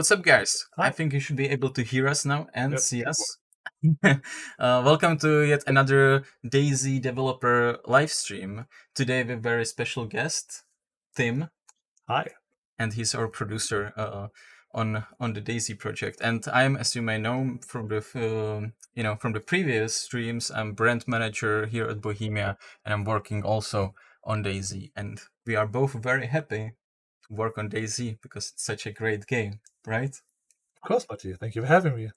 What's up, guys? Hi. I think you should be able to hear us now and Yep, see it us. Welcome to yet another DayZ developer live stream. Today with a very special guest, Tim, Hi. and he's our producer on the DayZ project. And I'm, as you may know from the from the previous streams, I'm brand manager here at Bohemia, and I'm working also on DayZ. And we are both very happy to work on DayZ because it's such a great game, right? Of course, Matthew. Thank you for having me.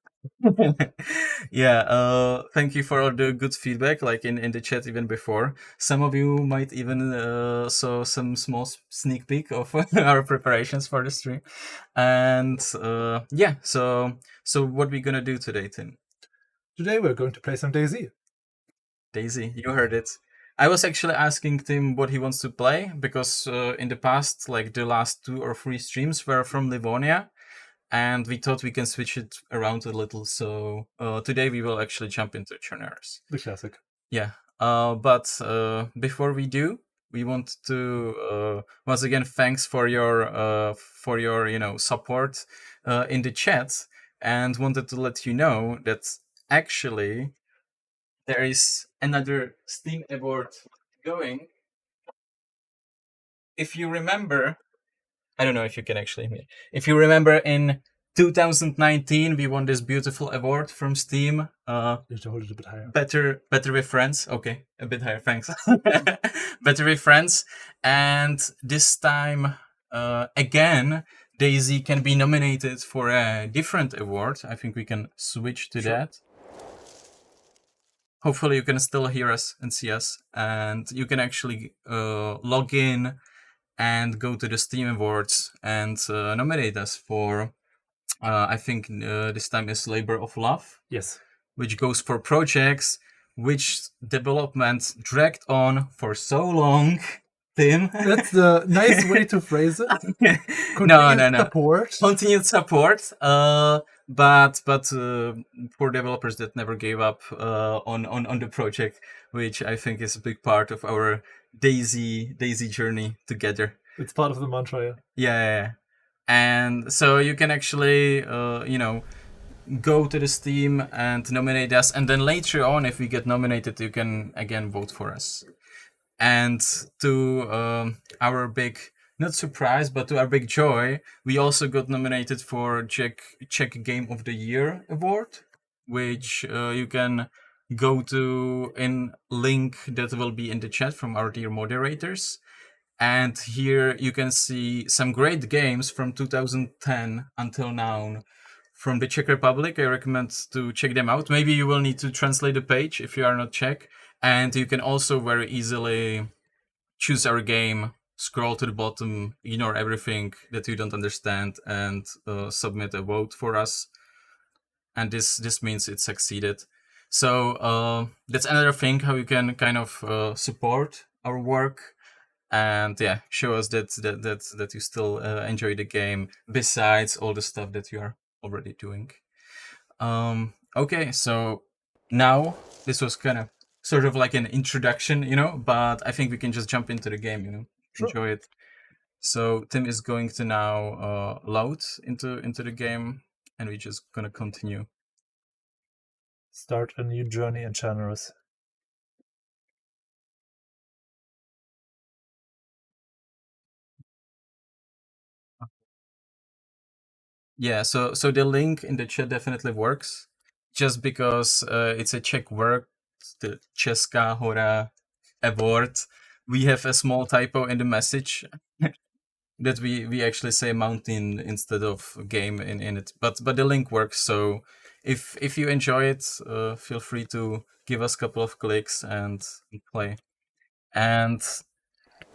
Yeah, thank you for all the good feedback, like in the chat even before. Some of you might even saw some small sneak peek of our preparations for the stream. And yeah, so what we gonna do today, Tim? Today we're going to play some DayZ. DayZ, you heard it. I was actually asking Tim what he wants to play because in the past, like the last 2 or 3 streams were from Livonia, and we thought we can switch it around a little. So today we will actually jump into Chernarus. The classic. Yeah, but before we do, we want to once again thanks for your support in the chat, and wanted to let you know that actually there is another Steam award going. If you remember, I don't know if you can actually hear me. If you remember, in 2019, we won this beautiful award from Steam. You have to hold it a bit higher. Better with friends. Okay, a bit higher. Thanks. Better with friends, and this time again, DayZ can be nominated for a different award. I think we can switch to that. Hopefully you can still hear us and see us, and you can actually log in and go to the Steam Awards and nominate us for, I think this time is Labor of Love. Yes. Which goes for projects which development dragged on for so long. Tim? That's the nice way to phrase it. No. Support. Continued support. But for developers that never gave up on the project, which I think is a big part of our DayZ journey together. It's part of the mantra, Yeah. And so you can actually go to the Steam and nominate us, and then later on, if we get nominated, you can again vote for us. And to our big, not surprise, but to our big joy, we also got nominated for Czech Game of the Year award, which you can go to in link that will be in the chat from our dear moderators. And here you can see some great games from 2010 until now from the Czech Republic. I recommend to check them out. Maybe you will need to translate the page if you are not Czech. And you can also very easily choose our game, scroll to the bottom, ignore everything that you don't understand, and submit a vote for us. And this means it succeeded. So that's another thing how you can kind of support our work. And yeah, show us that you still enjoy the game besides all the stuff that you are already doing. Okay, so now this was kind of sort of like an introduction, but I think we can just jump into the game, Sure. Enjoy it. So Tim is going to now load into the game, and we're just gonna continue. Start a new journey in Chernarus. Yeah, so the link in the chat definitely works, just because it's a Czech word, the Česká hora award. We have a small typo in the message that we actually say mountain instead of game in it, but the link works. So if you enjoy it, feel free to give us a couple of clicks and play. And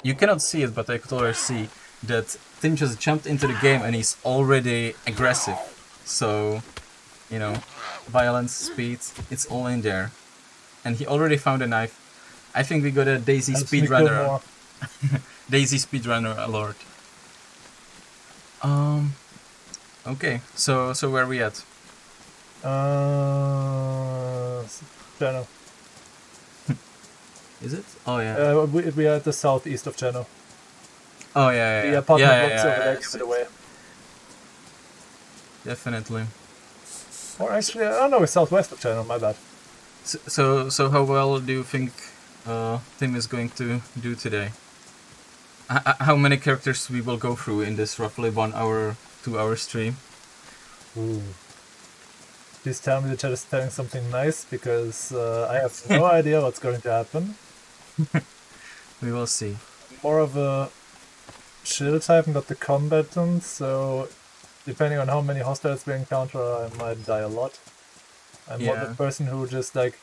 you cannot see it, but I could already see that Tim just jumped into the game and he's already aggressive. So, violence, speed, it's all in there. And he already found a knife. I think we got a DayZ speedrunner. DayZ speedrunner alert. Okay, so where are we at? Cherno. Is it? Oh yeah. We are at the southeast of Cherno. Oh yeah. The apartment blocks over there, give it away. definitely. Or actually, I don't know, it's southwest of China, my bad. So how well do you think Tim is going to do today? How many characters we will go through in this roughly 1 hour, 2 hour stream? Ooh. Please tell me the chat is telling something nice, because I have no idea what's going to happen. We will see. More of a chill type, not the combatant, so depending on how many hostiles we encounter, I might die a lot. I'm more the person who just like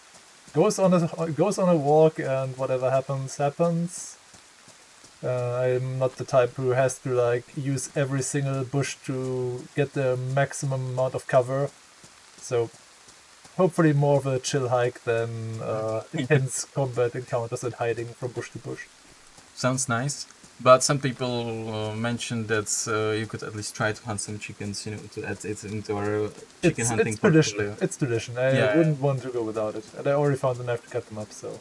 goes on a walk and whatever happens happens. I'm not the type who has to like use every single bush to get the maximum amount of cover. So hopefully more of a chill hike than intense combat encounters and hiding from bush to bush. Sounds nice. But some people mentioned that you could at least try to hunt some chickens, to add it into our chicken hunting it's portfolio. tradition. It's tradition. I wouldn't want to go without it. And I already found a knife to cut them up, so...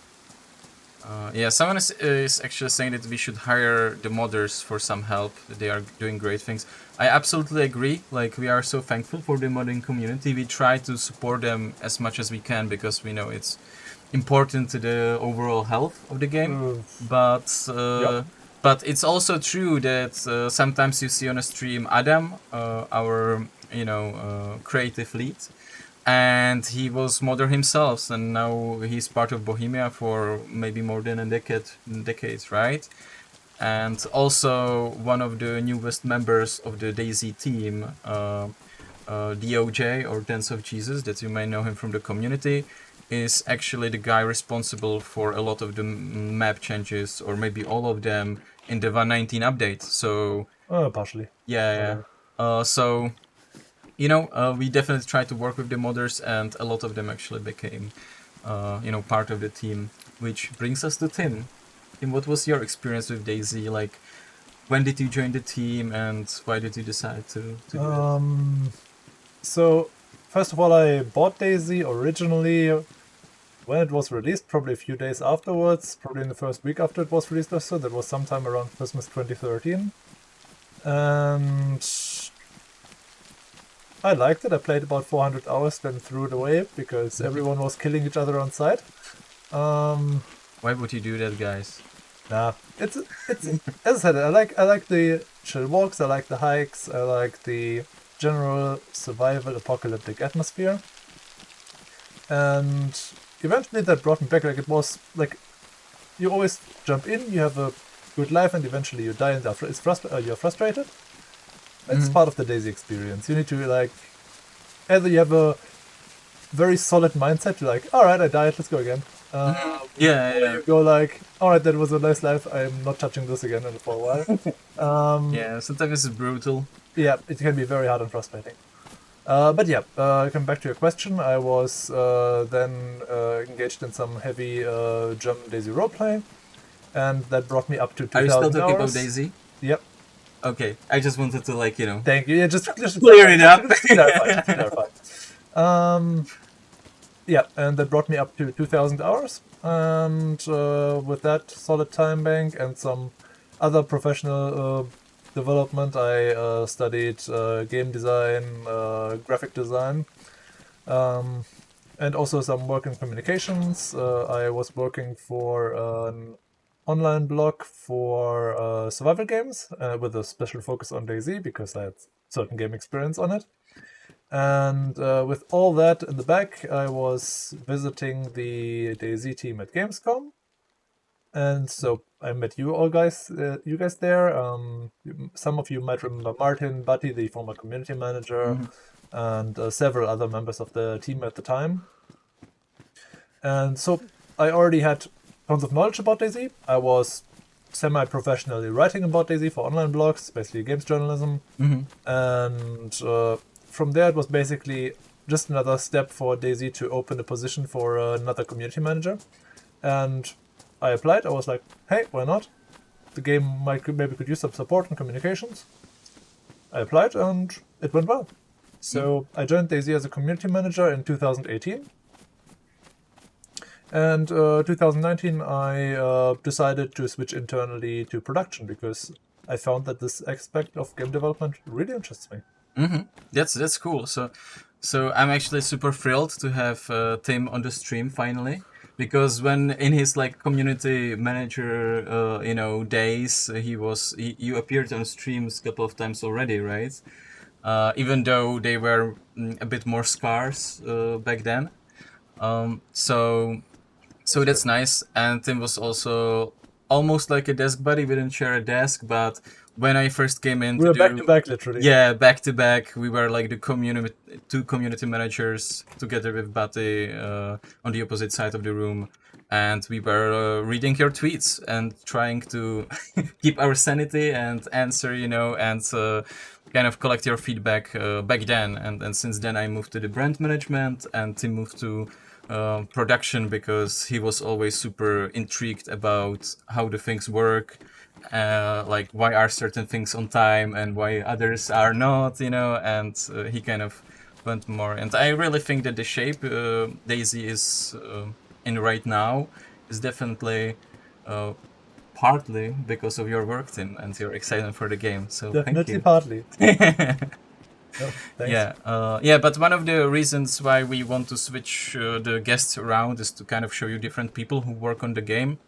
Someone is actually saying that we should hire the modders for some help. They are doing great things. I absolutely agree. Like, we are so thankful for the modding community. We try to support them as much as we can because we know it's important to the overall health of the game. But it's also true that sometimes you see on a stream Adam, our creative lead, and he was modder himself, and now he's part of Bohemia for maybe more than a decade, right? And also one of the newest members of the DayZ team, DOJ, or Dance of Jesus, that you may know him from the community, is actually the guy responsible for a lot of the map changes, or maybe all of them, in the 1.19 update. So partially. So we definitely try to work with the modders, and a lot of them actually became part of the team. Which brings us to Tim. Tim, what was your experience with DayZ? Like, when did you join the team, and why did you decide to do that? So, first of all, I bought DayZ originally when it was released, probably a few days afterwards, probably in the first week after it was released or so. That was sometime around Christmas 2013. And I liked it. I played about 400 hours, then threw it away because everyone was killing each other on site. Why would you do that, guys? Nah, it's as I said, I like the chill walks, I like the hikes, I like the general survival apocalyptic atmosphere. And eventually that brought me back. Like, it was like you always jump in, you have a good life, and eventually you die, and you're frustrated. It's part of the DayZ experience. You need to like either you have a very solid mindset, you're like, alright, I died, let's go again. You go like, alright, that was a nice life, I'm not touching this again for a while. Sometimes it's brutal. Yeah, it can be very hard and frustrating. Coming back to your question, I was then engaged in some heavy German DayZ roleplay, and that brought me up to 2,000 hours. Are you still talking about DayZ? Yep. Okay, I just wanted to Thank you. Yeah, just clear it up. Clarify. And that brought me up to 2,000 hours, and with that solid time bank and some other professional development, I studied game design, graphic design, and also some work in communications. I was working for an online blog for survival games with a special focus on DayZ because I had certain game experience on it. And with all that in the back, I was visiting the DayZ team at Gamescom. And so I met you guys there. Some of you might remember Martin, Buddy, the former community manager, and several other members of the team at the time. And so I already had tons of knowledge about DayZ. I was semi-professionally writing about DayZ for online blogs, basically games journalism. And from there, it was basically just another step for DayZ to open a position for another community manager. And I applied. I was like, hey, why not? The game maybe could use some support and communications. I applied, and it went well. So I joined DayZ as a community manager in 2018. And 2019, I decided to switch internally to production because I found that this aspect of game development really interests me. That's cool. So I'm actually super thrilled to have Tim on the stream finally, because when in his like community manager days, you appeared on streams a couple of times already, right? Even though they were a bit more scarce back then. So that's nice. And Tim was also almost like a desk buddy. We didn't share a desk, but when I first came in We were back to back, literally. yeah, back to back, we were like the two community managers together with Bate on the opposite side of the room, and we were reading your tweets and trying to keep our sanity and answer, and kind of collect your feedback back then. And since then, I moved to the brand management, and Tim moved to production because he was always super intrigued about how the things work, like why are certain things on time and why others are not, and he kind of went more. And I really think that the shape DayZ is in right now is definitely partly because of your work, Tim, and your excitement for the game. So Definitely thank you. partly. No, thanks. Yeah. But one of the reasons why we want to switch the guests around is to kind of show you different people who work on the game.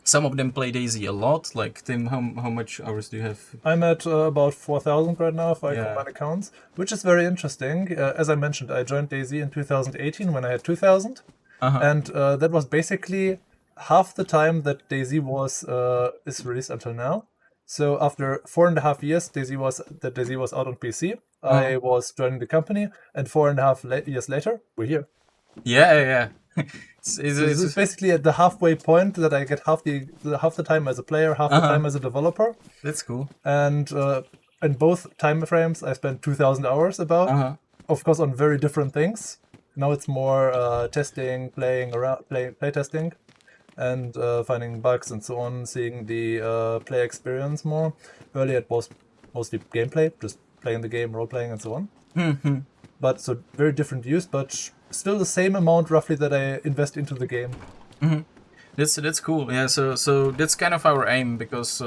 Some of them play DayZ a lot. Like Tim, how much hours do you have? I'm at about 4,000 right now if I Yeah. combine accounts, which is very interesting. As I mentioned, I joined DayZ in 2018 when I had 2,000, and that was basically half the time that DayZ is released until now. So after 4.5 years, DayZ was out on PC. I was joining the company, and 4.5 years later, we're here. Yeah. So this is basically at the halfway point that I get half the time as a player, half the time as a developer. That's cool. And in both time frames, I spent 2,000 hours about, of course, on very different things. Now it's more testing, playing around, play testing, and finding bugs and so on, seeing the play experience more. Earlier it was mostly gameplay, just playing the game, role playing, and so on. But so very different use, but still the same amount roughly that I invest into the game. That's cool. Yeah. So that's kind of our aim, because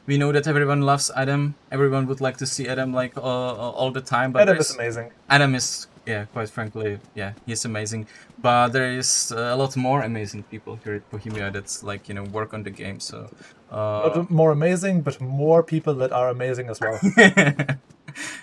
we know that everyone loves Adam. Everyone would like to see Adam like all the time. But Adam is amazing. Adam is, yeah, quite frankly, yeah, he's amazing. But there is a lot more amazing people here at Bohemia that's like work on the game. So Not more amazing, but more people that are amazing as well.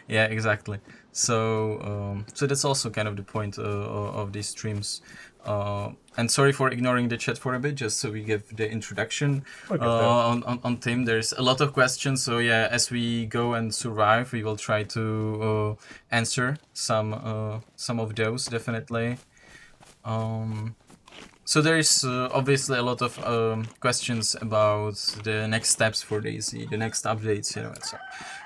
yeah, exactly. So that's also kind of the point of these streams. And sorry for ignoring the chat for a bit, just so we give the introduction on Tim. There's a lot of questions, so yeah, as we go and survive, we will try to answer some of those, definitely. So there is obviously a lot of questions about the next steps for DayZ, the next updates, and so.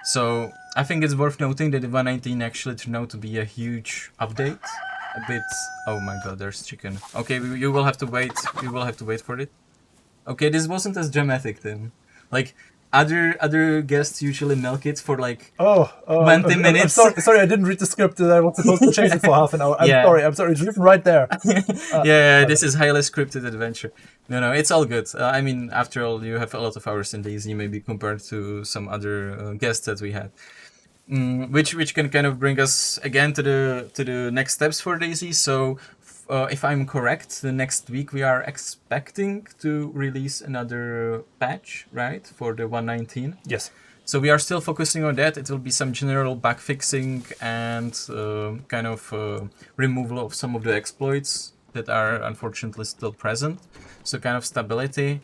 So I think it's worth noting that the 119 actually turned out to be a huge update. A bit. Oh my God, there's chicken. Okay, you will have to wait. You will have to wait for it. Okay, this wasn't as dramatic then. Like other guests usually milk it for like 20 minutes. I'm sorry, I didn't read the script that I was supposed to change it for half an hour. I'm sorry, it's written right there. This is highly scripted adventure. No, it's all good. I mean, after all, you have a lot of hours in DayZ, maybe compared to some other guests that we had. Which can kind of bring us again to the next steps for DayZ. So, if I'm correct, the next week we are expecting to release another patch, right, for the 119. Yes. So we are still focusing on that. It will be some general bug fixing and kind of removal of some of the exploits that are unfortunately still present. So kind of stability.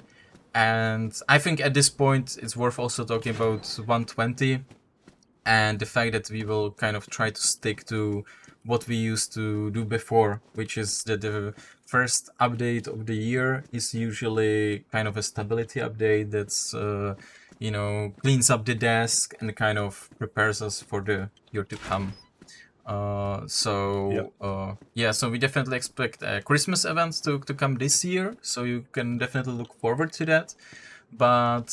And I think at this point it's worth also talking about 120 and the fact that we will kind of try to stick to what we used to do before, which is that the first update of the year is usually kind of a stability update that's cleans up the desk and kind of prepares us for the year to come. So we definitely expect a Christmas event to come this year, so you can definitely look forward to that. But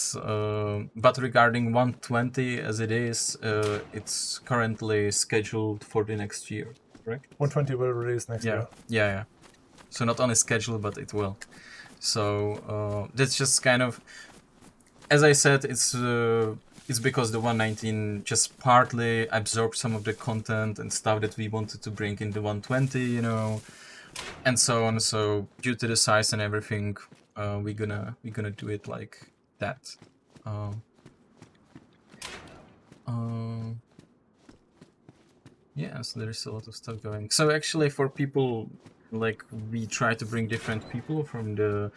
regarding 120 as it is, it's currently scheduled for the next year, correct? 120 will release next year. Yeah. So not only scheduled, but it will. So that's just kind of, as I said, it's it's because the 119 just partly absorbed some of the content and stuff that we wanted to bring in the 120, you know, and so on. So due to the size and everything, we're gonna do it like that. Yeah, so there's a lot of stuff going. So actually, for people, like, we try to bring different people from the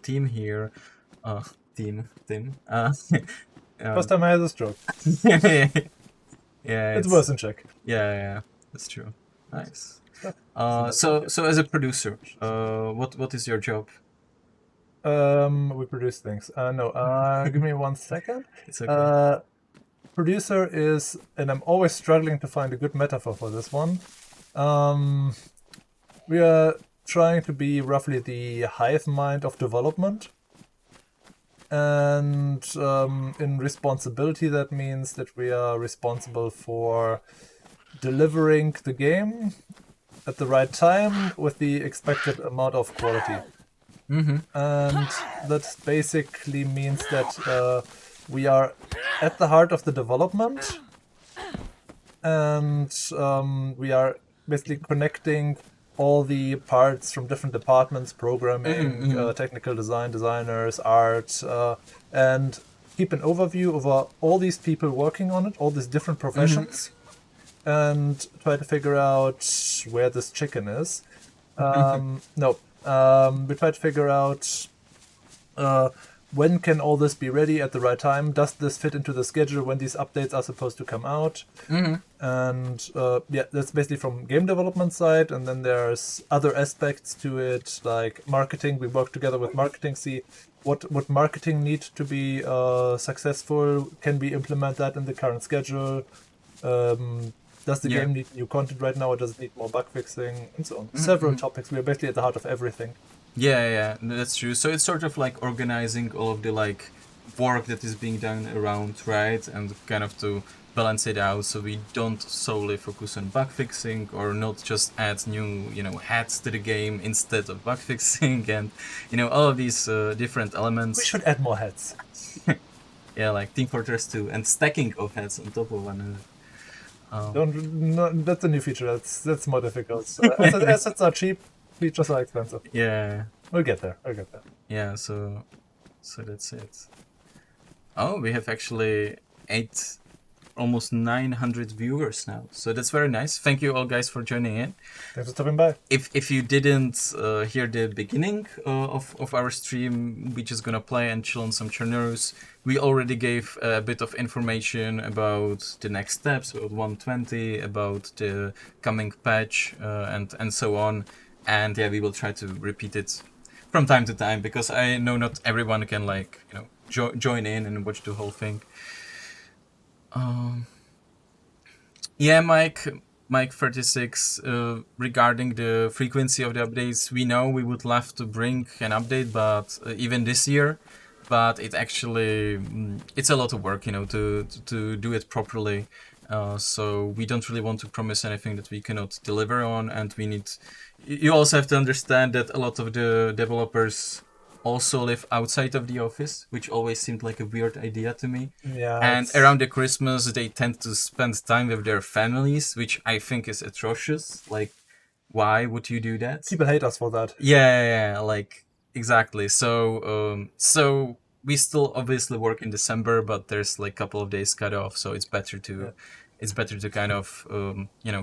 team here. Team. First time I had this joke. Yeah, It's worse than check. yeah, that's true. Nice. So as a producer, what is your job? We produce things. No, give me 1 second. It's okay. Producer is, and I'm always struggling to find a good metaphor for this one. We are trying to be roughly the hive mind of development. And in responsibility, that means that we are responsible for delivering the game at the right time with the expected amount of quality. Mm-hmm. And that basically means that we are at the heart of the development, and we are basically connecting all the parts from different departments, programming, technical design, designers, art, and keep an overview over all these people working on it, all these different professions, and try to figure out where this chicken is. We try to figure out when can all this be ready at the right time? Does this fit into the schedule when these updates are supposed to come out? And that's basically from game development side. And then there's other aspects to it, like marketing. We work together with marketing, see what marketing needs to be successful. Can we implement that in the current schedule? Does the game need new content right now, or does it need more bug fixing, and so on? Several topics. We are basically at the heart of everything. Yeah, that's true. So it's sort of like organizing all of the like work that is being done around, right? And kind of to balance it out so we don't solely focus on bug fixing or not just add new, hats to the game instead of bug fixing and, all of these different elements. We should add more hats. Yeah, like Team Fortress 2 and stacking of hats on top of one another. That's a new feature. That's more difficult. Assets are cheap. Features are expensive. Yeah. We'll get there. Yeah, so that's it. Oh, we have actually almost 900 viewers now. So that's very nice. Thank you all guys for joining in. Thanks for stopping by. If you didn't hear the beginning of our stream, we're just gonna play and chill on some Chernarus. We already gave a bit of information about the next steps, about 120, about the coming patch, and so on. And yeah, we will try to repeat it from time to time because I know not everyone can join in and watch the whole thing. Yeah, Mike 36. Regarding the frequency of the updates, we know we would love to bring an update, but even this year, but it actually it's a lot of work, to do it properly. So we don't really want to promise anything that we cannot deliver on, and you also have to understand that a lot of the developers also live outside of the office, which always seemed like a weird idea to me. Yeah. And around the Christmas, they tend to spend time with their families, which I think is atrocious. Like, why would you do that? People hate us for that. Yeah, like exactly. So we still obviously work in December, but there's like a couple of days cut off, so it's better to kind of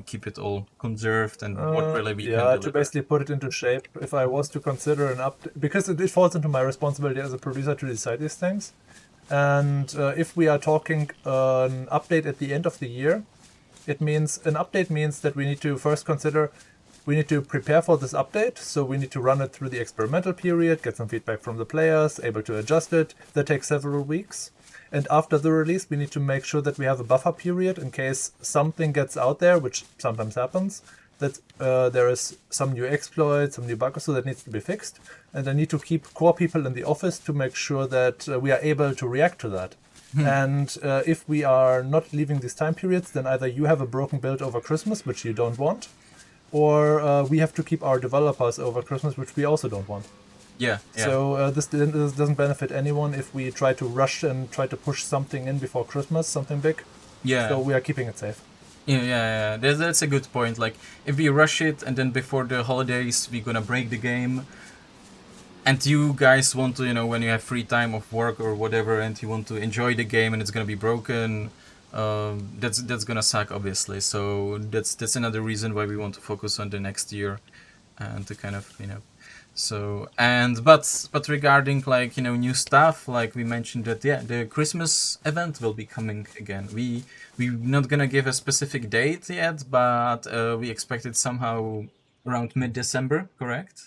keep it all conserved and what really we can deliver. To basically put it into shape. If I was to consider an update, because it falls into my responsibility as a producer to decide these things, and if we are talking an update at the end of the year, an update means that we need to first consider. We need to prepare for this update, so we need to run it through the experimental period, get some feedback from the players, able to adjust it. That takes several weeks. And after the release, we need to make sure that we have a buffer period in case something gets out there, which sometimes happens, that there is some new exploit, some new bug, so that needs to be fixed. And I need to keep core people in the office to make sure that we are able to react to that. And if we are not leaving these time periods, then either you have a broken build over Christmas, which you don't want, or we have to keep our developers over Christmas, which we also don't want. Yeah, yeah, So this doesn't benefit anyone if we try to rush and try to push something in before Christmas, something big. So yeah. we are keeping it safe. Yeah. That's a good point. Like, if we rush it and then before the holidays we're gonna break the game, and you guys want to, when you have free time of work or whatever, and you want to enjoy the game, and it's gonna be broken, that's gonna suck, obviously. So that's another reason why we want to focus on the next year, and to kind of, So but regarding, like, new stuff, like we mentioned that, yeah, the Christmas event will be coming again. We're not gonna give a specific date yet, but we expect it somehow around mid-December, correct?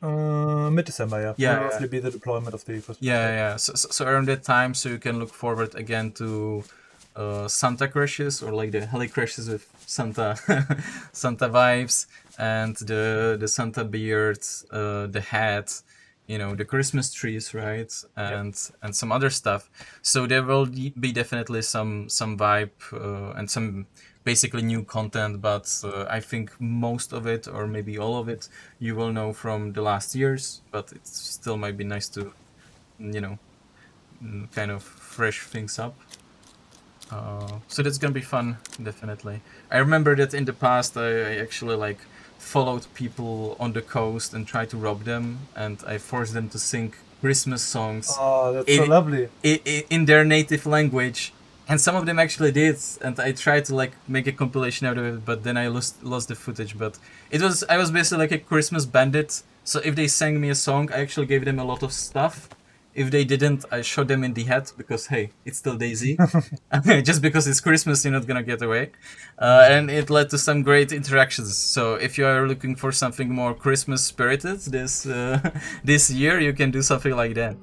Mid-December, yeah. Yeah, Will yeah. roughly be the deployment of the Christmas Yeah, update. yeah. So around that time, so you can look forward again to Santa crashes, or like the heli crashes with Santa Santa vibes, and the Santa beard, the hat, the Christmas trees, right, Yep. and some other stuff. So there will be definitely some vibe, and some basically new content, but I think most of it, or maybe all of it, you will know from the last years. But it still might be nice to, you know, kind of fresh things up. So that's gonna be fun, definitely. I remember that in the past, I actually, like, followed people on the coast and tried to rob them, and I forced them to sing Christmas songs Oh, that's so in lovely. in their native language, and some of them actually did. And I tried to, like, make a compilation out of it, but then I lost the footage. But I was basically like a Christmas bandit. So if they sang me a song, I actually gave them a lot of stuff. If they didn't, I shot them in the head, because, hey, it's still DayZ. Just because it's Christmas, you're not gonna get away. And it led to some great interactions. So if you are looking for something more Christmas spirited this this year, you can do something like that.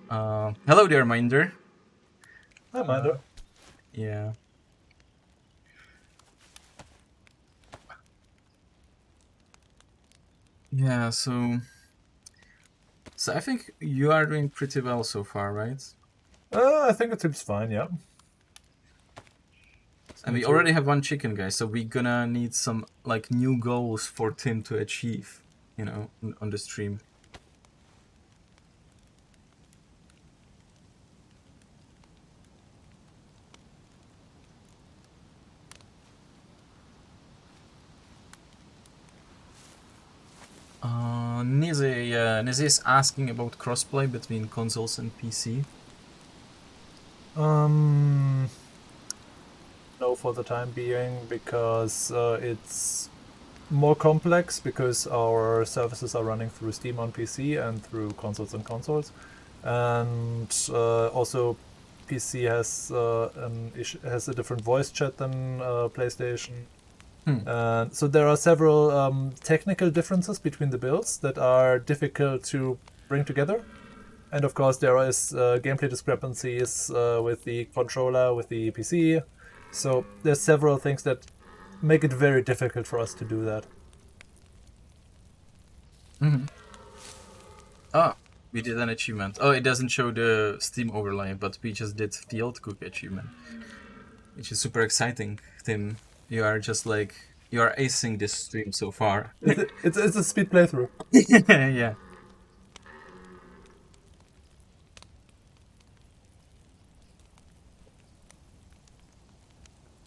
Hello there, Minder. Hi, Minder. Yeah. Yeah, so I think you are doing pretty well so far, right? I think it seems fine, yeah. And we Seems to- already have one chicken, guys, so we're gonna need some, like, new goals for Tim to achieve, on the stream. Nizi is asking about crossplay between consoles and PC. Um, no, for the time being, because it's more complex, because our services are running through Steam on PC and through consoles and consoles, and also PC has a different voice chat than PlayStation. And so there are several technical differences between the builds that are difficult to bring together. And of course, there is gameplay discrepancies with the controller, with the PC. So there's several things that make it very difficult for us to do that. Mm-hmm. Oh, we did an achievement. Oh, it doesn't show the Steam overlay, but we just did Field Cook achievement, which is super exciting. Tim, you are just like, you are acing this stream so far. It's a speed playthrough. Yeah.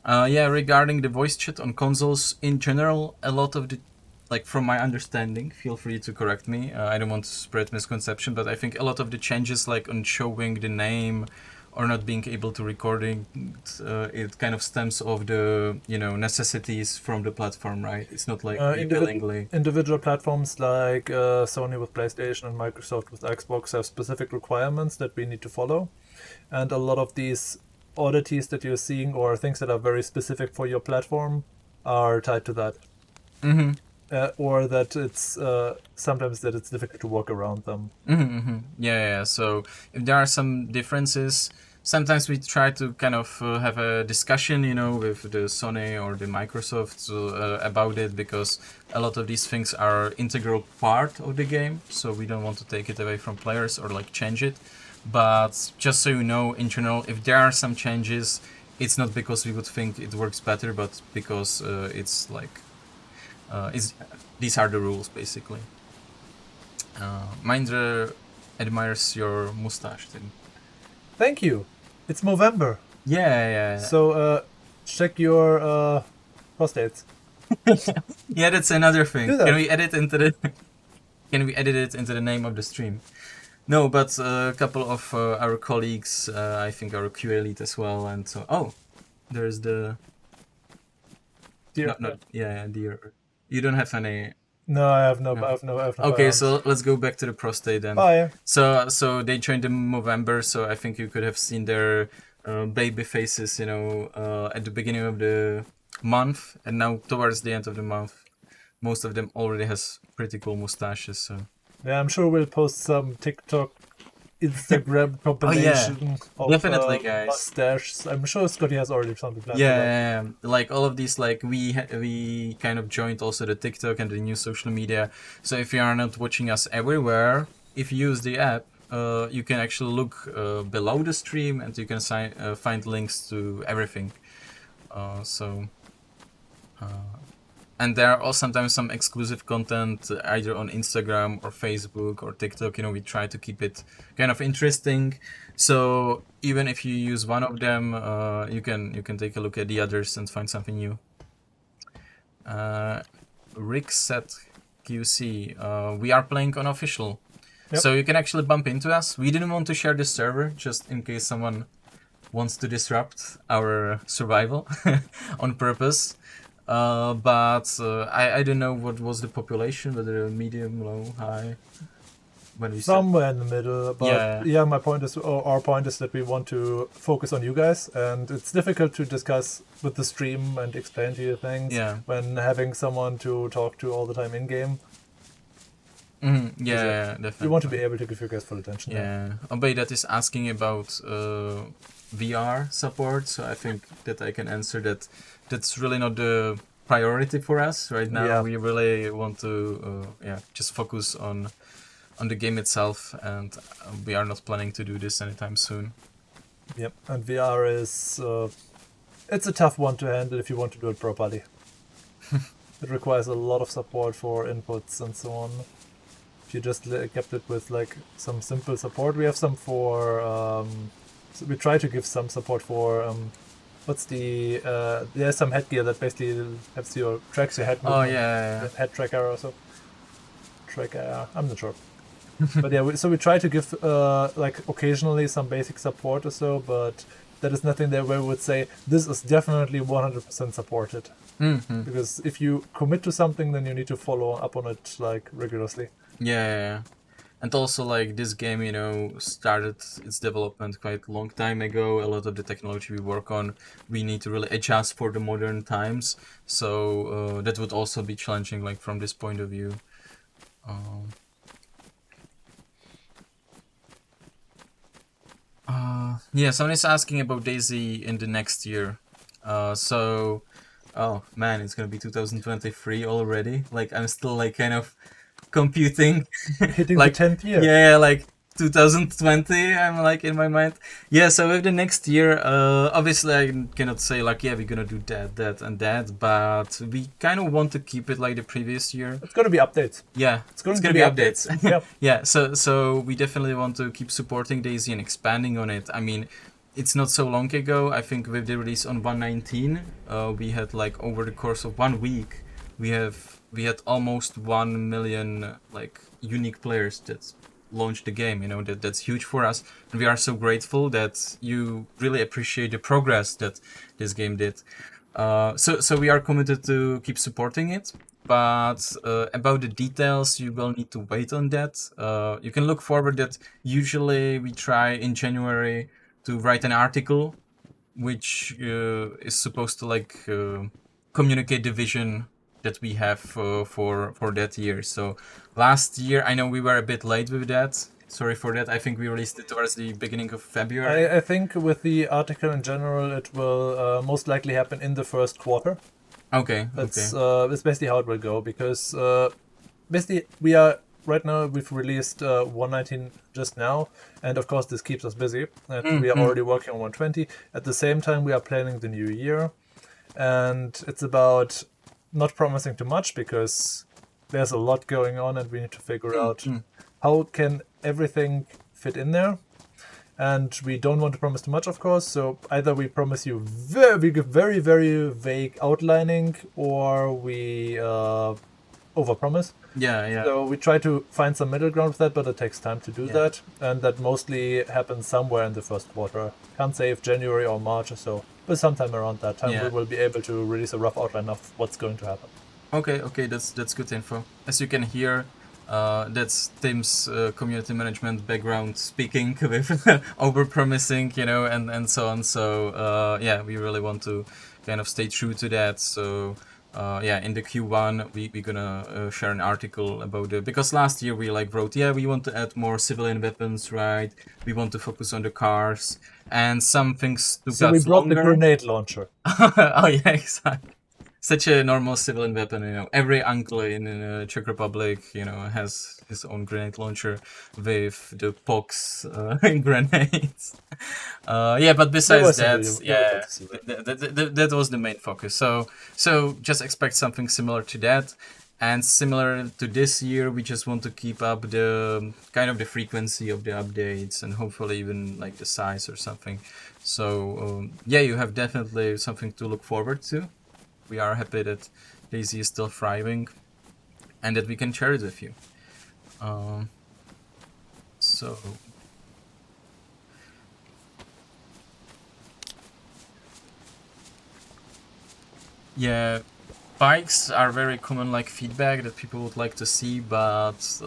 Yeah, regarding the voice chat on consoles in general, a lot of the, like, from my understanding, feel free to correct me. I don't want to spread misconception, but I think a lot of the changes, like on showing the name or not being able to recording, it kind of stems of the, necessities from the platform, right? It's not like we willingly. Individual platforms like Sony with PlayStation and Microsoft with Xbox have specific requirements that we need to follow. And a lot of these oddities that you're seeing, or things that are very specific for your platform, are tied to that. Mm-hmm. Or that it's sometimes that it's difficult to work around them. Mm-hmm. Yeah. So if there are some differences, sometimes we try to kind of have a discussion, with the Sony or the Microsoft about it, because a lot of these things are integral part of the game. So we don't want to take it away from players or, like, change it. But just so you know, in general, if there are some changes, it's not because we would think it works better, but because it's like, these are the rules, basically. Mindra admires your mustache, Tim. Thank you. It's Movember, Yeah. so check your prostates. Yeah, that's another thing. Do that. Can we edit into the? Can we edit it into the name of the stream? No, but a couple of our colleagues, I think our QA lead as well, and so. Oh, there's the. Dear. Dear. You don't have any. No, I have no. No. I have no. Okay, so let's go back to the prostate then. Bye. So they joined in November, so I think you could have seen their baby faces, at the beginning of the month, and now towards the end of the month, most of them already has pretty cool mustaches. So Yeah, I'm sure we'll post some TikTok, Instagram compilation of definitely, guys. mustaches. I'm sure Scotty has already something planned. Yeah, like all of these, like we kind of joined also the TikTok and the new social media. So if you are not watching us everywhere, if you use the app, you can actually look below the stream and you can find links to everything. And there are also sometimes some exclusive content either on Instagram or Facebook or TikTok. We try to keep it kind of interesting. So even if you use one of them, you can take a look at the others and find something new. Rick said QC, we are playing unofficial. Yep. So you can actually bump into us. We didn't want to share the server just in case someone wants to disrupt our survival on purpose. But I don't know what was the population, whether medium, low, high. Somewhere in the middle. But yeah, my point is, or our point is that we want to focus on you guys, and it's difficult to discuss with the stream and explain to you things when having someone to talk to all the time in game. Definitely. We want to be able to give you guys full attention. Yeah, Obey that is asking about VR support, so I think that I can answer that. That's really not the priority for us right now. Yeah. We really want to just focus on the game itself, and we are not planning to do this anytime soon. Yep, and VR is it's a tough one to handle if you want to do it properly. It requires a lot of support for inputs and so on. If you just kept it with like some simple support, we have some for so we try to give some support for there's some headgear that basically tracks your head movement. Head tracker or so. Tracker, I'm not sure. But yeah, so we try to give like occasionally some basic support or so, but that is nothing that we would say this is definitely 100% supported. Because if you commit to something, then you need to follow up on it like rigorously. Yeah. And also, like, this game, started its development quite a long time ago. A lot of the technology we work on, we need to really adjust for the modern times. So that would also be challenging, like, from this point of view. Someone's asking about DayZ in the next year. Oh man, it's gonna be 2023 already. Like, I'm still, like, kind of computing hitting like the 10th year. Yeah, like 2020, I'm like in my mind. Yeah, so with the next year, obviously I cannot say like, yeah, we're gonna do that and that, but we kind of want to keep it like the previous year. It's gonna be updates. Yeah, it's gonna be updates. Yep. Yeah, so we definitely want to keep supporting DayZ and expanding on it. I mean, it's not so long ago. I think with the release on 119, we had like over the course of 1 week, we had almost 1 million like unique players that launched the game. That's huge for us, and we are so grateful that you really appreciate the progress that this game did. So we are committed to keep supporting it, but about the details, you will need to wait on that. You can look forward that usually we try in January to write an article which is supposed to like communicate the vision that we have for that year. So last year, I know we were a bit late with that. Sorry for that. I think we released it towards the beginning of February. I think with the article in general, it will most likely happen in the first quarter. Okay. That's basically how it will go, because basically we've released 119 just now, and of course this keeps us busy, and we are already working on 120. At the same time, we are planning the new year, and it's about not promising too much, because there's a lot going on, and we need to figure out how can everything fit in there. And we don't want to promise too much, of course. So either we promise you we give very, very vague outlining, or we overpromise. Yeah. So we try to find some middle ground with that, but it takes time to do that, and that mostly happens somewhere in the first quarter. Can't say if January or March or so, but sometime around that time we will be able to release a rough outline of what's going to happen. Okay, that's good info. As you can hear, that's Tim's community management background speaking with over-promising, and so on. So yeah, we really want to kind of stay true to that. So yeah, in the Q1 we're gonna share an article about it, because last year we wrote, we want to add more civilian weapons, right? We want to focus on the cars, and some things took So we us brought longer. the grenade launcher. Oh yeah, exactly. Such a normal civilian weapon, every uncle in Czech Republic, has his own grenade launcher with the pox grenades. Yeah, but besides that, that was the main focus. So just expect something similar to that, and similar to this year, we just want to keep up the kind of the frequency of the updates, and hopefully even like the size or something. So yeah, you have definitely something to look forward to. We are happy that DayZ is still thriving, and that we can share it with you. So yeah, bikes are very common feedback that people would like to see, but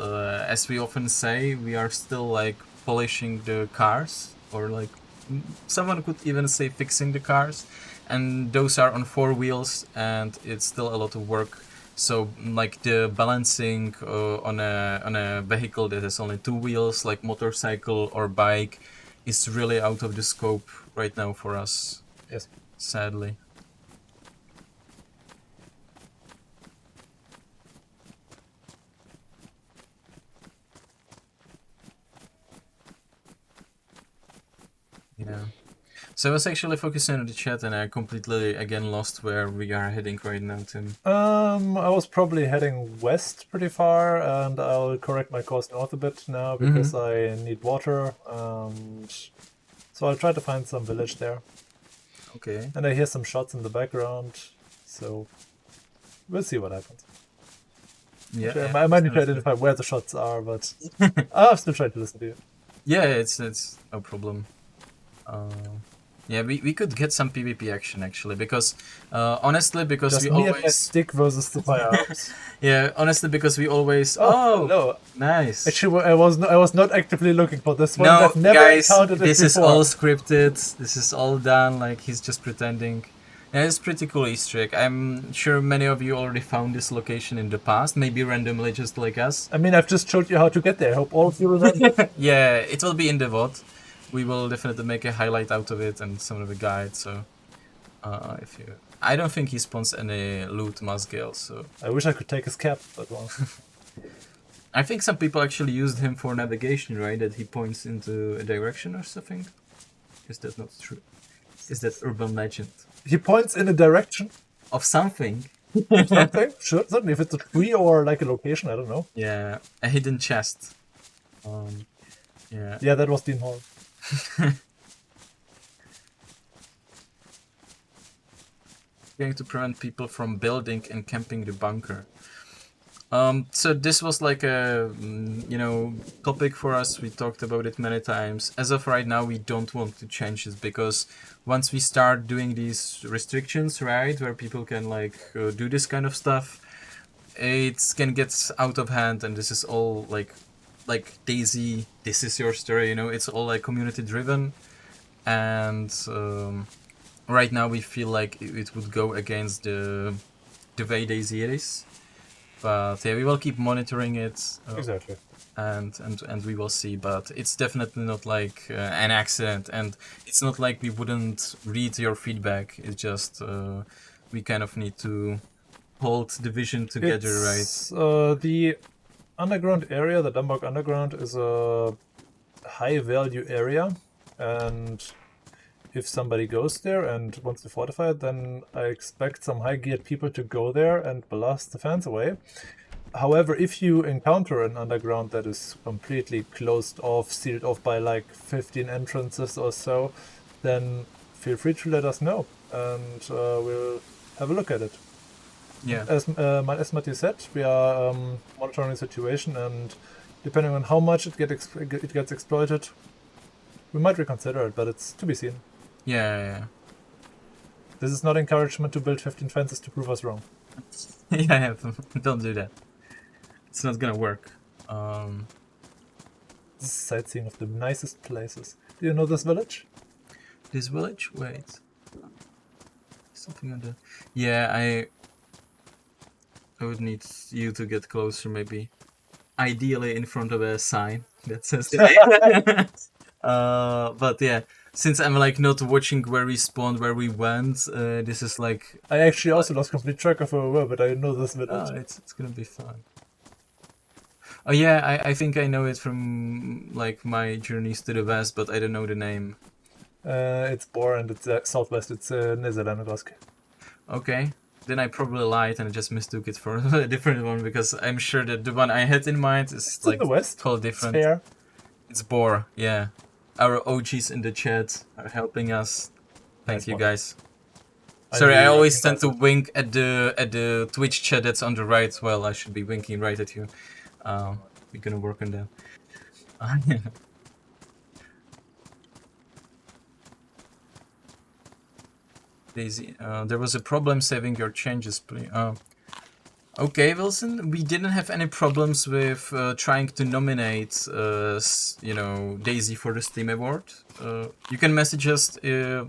as we often say, we are still polishing the cars, or someone could even say fixing the cars, and those are on 4 wheels, and it's still a lot of work. So the balancing on a vehicle that has only 2 wheels, like motorcycle or bike, is really out of the scope right now for us. Yes, sadly. Yeah. So I was actually focusing on the chat, and I completely again lost where we are heading right now, Tim. I was probably heading west pretty far, and I'll correct my course north a bit now because I need water. So I'll try to find some village there. Okay. And I hear some shots in the background, so we'll see what happens. Yeah, I might need to identify where the shots are, but I'll still try to listen to you. Yeah, it's no problem. Yeah, we could get some PvP action actually, because honestly, because Just we me always and my stick versus the firearms. Yeah, honestly, because we always no, nice. Actually, I was not actively looking for this one. No, I've never guys, encountered it this is before. all scripted. This is all done. He's just pretending. Yeah, it's pretty cool Easter egg. I'm sure many of you already found this location in the past, maybe randomly, just like us. I mean, I've just showed you how to get there. I hope all of you remember. Yeah, it will be in the VOD. We will definitely make a highlight out of it and some of the guide. So, if you, I don't think he spawns any loot Masgale. So I wish I could take his cap, but well. I think some people actually used him for navigation, right? That he points into a direction or something. Is that not true? Is that urban legend? He points in a direction of something. Something? Sure, certainly. If it's a tree or like a location, I don't know. Yeah, a hidden chest. Yeah. Yeah, that was Dean Hall. Going to prevent people from building and camping the bunker. So this was like a topic for us. We talked about it many times. As of right now, we don't want to change it, because once we start doing these restrictions, right, where people can do this kind of stuff, it can get out of hand, and this is all like DayZ, this is your story, it's all community driven, and right now we feel like it would go against the way DayZ is. But yeah, we will keep monitoring it. Exactly. And we will see. But it's definitely not an accident, and it's not like we wouldn't read your feedback. It's just we kind of need to hold the vision together, right? The underground area, the Dumbog Underground, is a high value area, and if somebody goes there and wants to fortify it, then I expect some high-geared people to go there and blast the fans away. However, if you encounter an underground that is completely closed off, sealed off by like 15 entrances or so, then feel free to let us know, and we'll have a look at it. Yeah. As Matthew said, we are monitoring the situation, and depending on how much it gets exploited, we might reconsider it, but it's to be seen. Yeah. This is not encouragement to build 15 fences to prove us wrong. Yeah, don't do that. It's not gonna work. This is sightseeing of the nicest places. Do you know this village? This village? Wait. Something on the... Yeah, I would need you to get closer, maybe. Ideally in front of a sign that says the but yeah, since I'm like not watching where we spawned, where we went, this is like... I actually also lost complete track of where we were, but I know this village. Oh, it's gonna be fun. Oh yeah, I think I know it from like my journeys to the west, but I don't know the name. It's Bor and it's southwest. It's Nezelandrosk. Okay, then I probably lied and I just mistook it for a different one, because I'm sure that the one I had in mind is It's like in the west. totally different. It's fair. It's Bor, yeah. Our OGs in the chat are helping us. Thank you guys. Sorry, I always tend to wink at the Twitch chat that's on the right. Well, I should be winking right at you. We're gonna work on that. DayZ, there was a problem saving your changes, please. Okay, Wilson, we didn't have any problems with trying to nominate, DayZ for the Steam Award. You can message us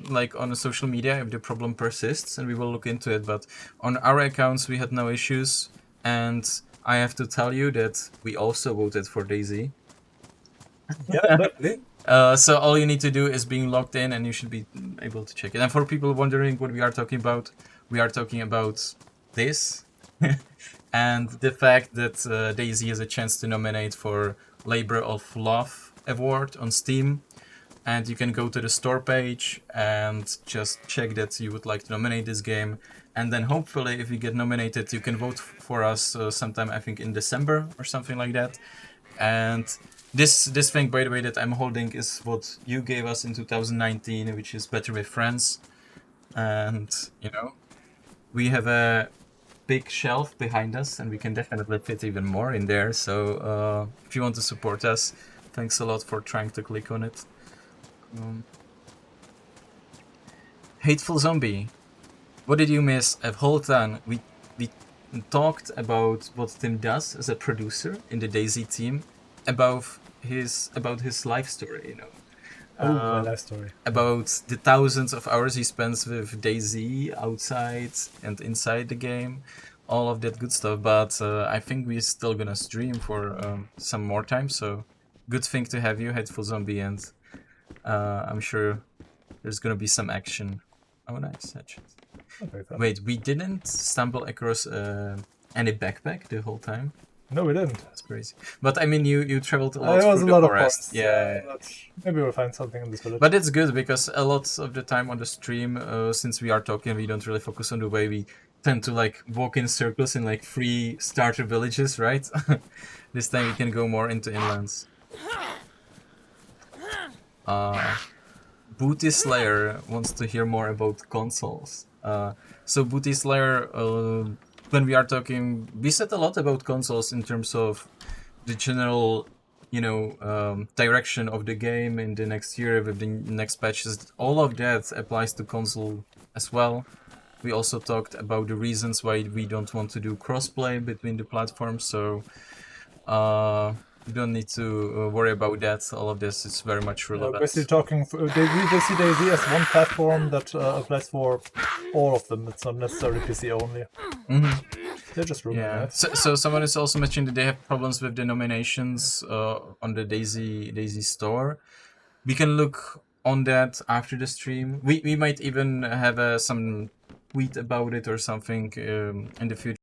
like on social media if the problem persists, and we will look into it. But on our accounts, we had no issues, and I have to tell you that we also voted for DayZ. Yeah, definitely. So all you need to do is being logged in, and you should be able to check it. And for people wondering what we are talking about this. And the fact that DayZ has a chance to nominate for Labor of Love Award on Steam, and you can go to the store page and just check that you would like to nominate this game, and then hopefully if you get nominated you can vote for us sometime, I think in December or something like that. And this thing, by the way, that I'm holding is what you gave us in 2019, which is Better with Friends, and we have a big shelf behind us, and we can definitely fit even more in there. So if you want to support us, thanks a lot for trying to click on it. Hateful Zombie, what did you miss? A whole ton. We talked about what Tim does as a producer in the DayZ team, about his life story, my life story. About the thousands of hours he spends with DayZ outside and inside the game, all of that good stuff. But I think we're still gonna stream for some more time, so good thing to have you, Hateful Zombie, and I'm sure there's gonna be some action. Oh, nice. Okay, wait, we didn't stumble across any backpack the whole time? No, we didn't. That's crazy. But I mean, you traveled a lot through the lot forest. Of yeah. Maybe we'll find something in this village. But it's good, because a lot of the time on the stream, since we are talking, we don't really focus on the way we tend to like walk in circles in like 3 starter villages, right? This time we can go more into inlands. Booty Slayer wants to hear more about consoles. So Booty Slayer, when we are talking, we said a lot about consoles in terms of the general, direction of the game in the next year with the next patches. All of that applies to console as well. We also talked about the reasons why we don't want to do crossplay between the platforms. So you don't need to worry about that. All of this is very much relevant. Basically talking, they see DayZ as one platform that applies for all of them. It's not necessarily PC only. They're just rumored. Yeah. So someone is also mentioning that they have problems with the nominations on the DayZ store. We can look on that after the stream. We might even have some tweet about it or something in the future.